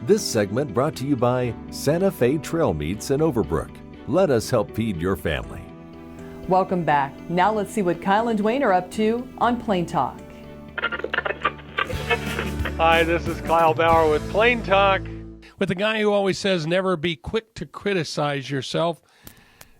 This segment brought to you by Santa Fe Trail Meats in Overbrook. Let us help feed your family. Welcome back. Now let's see what Kyle and Duane are up to on Plain Talk. Hi, this is Kyle Bauer with Plain Talk, with the guy who always says never be quick to criticize yourself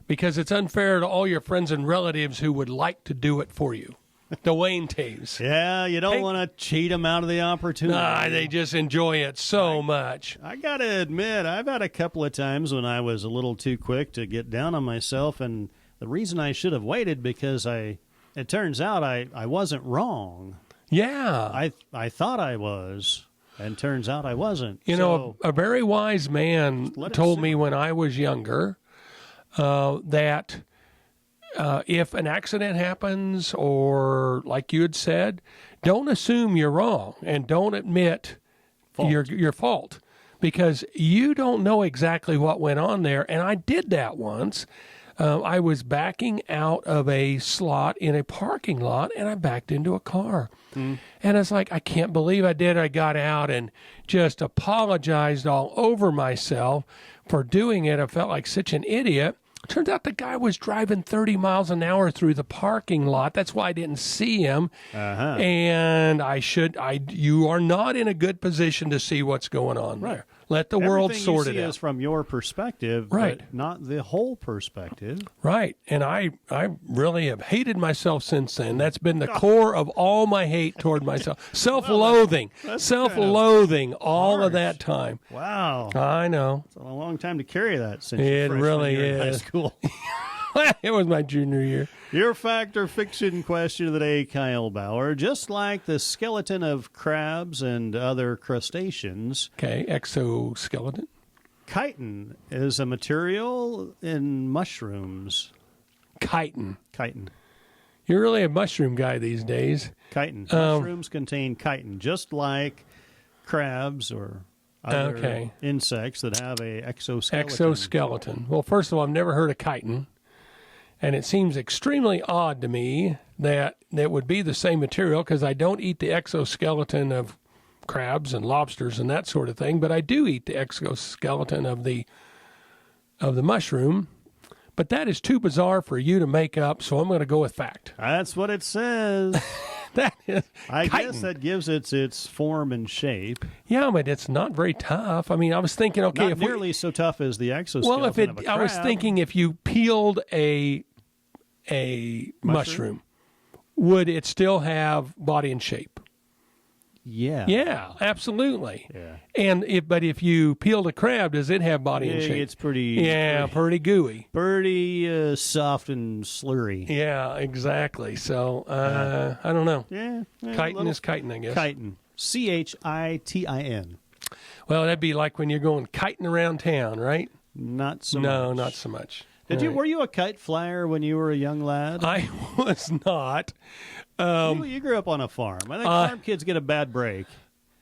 because it's unfair to all your friends and relatives who would like to do it for you. Duane Toews. Yeah, you don't want to cheat them out of the opportunity. Nah, they just enjoy it so much. I got to admit, I've had a couple of times when I was a little too quick to get down on myself, and the reason I should have waited because it turns out I wasn't wrong. Yeah. I thought I was, and turns out I wasn't. You know, a very wise man told me when I was younger that if an accident happens or, like you had said, don't assume you're wrong and don't admit your fault because you don't know exactly what went on there. And I did that once. I was backing out of a slot in a parking lot, and I backed into a car. And it's like, I can't believe I did. I got out and just apologized all over myself for doing it. I felt like such an idiot. Turns out the guy was driving 30 miles an hour through the parking lot. That's why I didn't see him. And you are not in a good position to see what's going on there. Let the world sort it out. Everything you see is from your perspective, but not the whole perspective. Right. And I really have hated myself since then. That's been the core of all my hate toward myself. Self-loathing. Self-loathing all of that time. Wow. I know. It's a long time to carry that since it really year in high is. School. It was my junior year. Your fact or fiction question of the day, Kyle Bauer. Just like the skeleton of crabs and other crustaceans. Okay, exoskeleton. Chitin is a material in mushrooms. Chitin. Chitin. You're really a mushroom guy these days. Chitin. Mushrooms contain chitin, just like crabs or other insects that have a exoskeleton. Exoskeleton. Well, first of all, I've never heard of chitin. And it seems extremely odd to me that it would be the same material because I don't eat the exoskeleton of crabs and lobsters and that sort of thing, but I do eat the exoskeleton of the mushroom. But that is too bizarre for you to make up, so I'm going to go with fact. That's what it says. That is I guess that gives it its form and shape. Yeah, but it's not very tough. I mean, I was thinking, okay, not nearly so tough as the exoskeleton of a crab. I was thinking if you peeled a mushroom, would it still have body and shape? Yeah. Yeah, absolutely. Yeah. But if you peeled a crab, does it have body and shape? It's pretty gooey. Pretty soft and slurry. Yeah, exactly. So, I don't know. Yeah. Chitin is chitin, I guess. Chitin. Chitin. Well, that'd be like when you're going kiting around town, right? Not so much. No, not so much. Were you a kite flyer when you were a young lad? I was not. You grew up on a farm. I think farm kids get a bad break.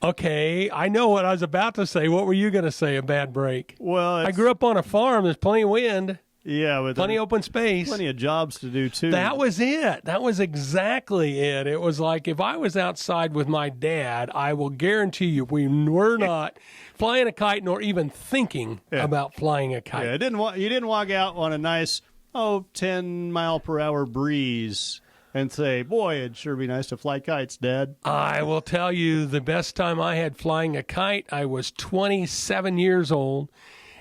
Okay, I know what I was about to say. What were you going to say, a bad break? Well, I grew up on a farm. There's plenty of wind. Yeah, with plenty of open space. Plenty of jobs to do, too. That was it. That was exactly it. It was like if I was outside with my dad, I will guarantee you we were not flying a kite nor even thinking about flying a kite. Yeah, you didn't walk out on a nice, 10-mile-per-hour breeze and say, boy, it'd sure be nice to fly kites, Dad. I will tell you the best time I had flying a kite, I was 27 years old,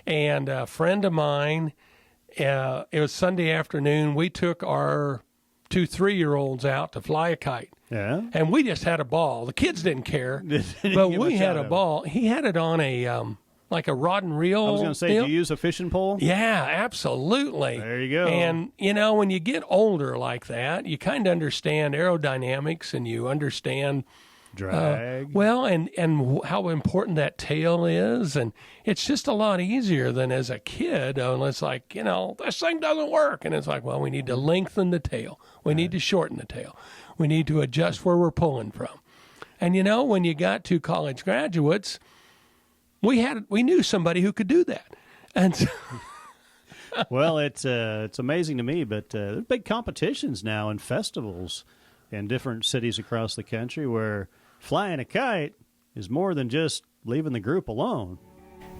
and a friend of mine, it was Sunday afternoon, we took our 2 3-year-olds out to fly a kite. Yeah. And we just had a ball. The kids didn't care, but we had a ball. He had it on a like a rod and reel. I was going to say, do you use a fishing pole? Yeah, absolutely. There you go. And, when you get older like that, you kind of understand aerodynamics and you understand drag. And how important that tail is. And it's just a lot easier than as a kid. And it's like, this thing doesn't work. And it's like, well, we need to lengthen the tail. We need to shorten the tail. We need to adjust where we're pulling from. And, when you got 2 college graduates, we knew somebody who could do that. And so well, it's amazing to me, but there's big competitions now and festivals in different cities across the country where flying a kite is more than just leaving the group alone.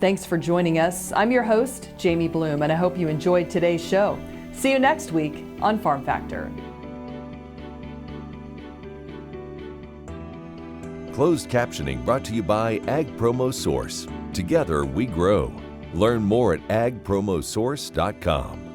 Thanks for joining us. I'm your host, Jamie Bloom, and I hope you enjoyed today's show. See you next week on Farm Factor. Closed captioning brought to you by Ag Promo Source. Together we grow. Learn more at agpromosource.com.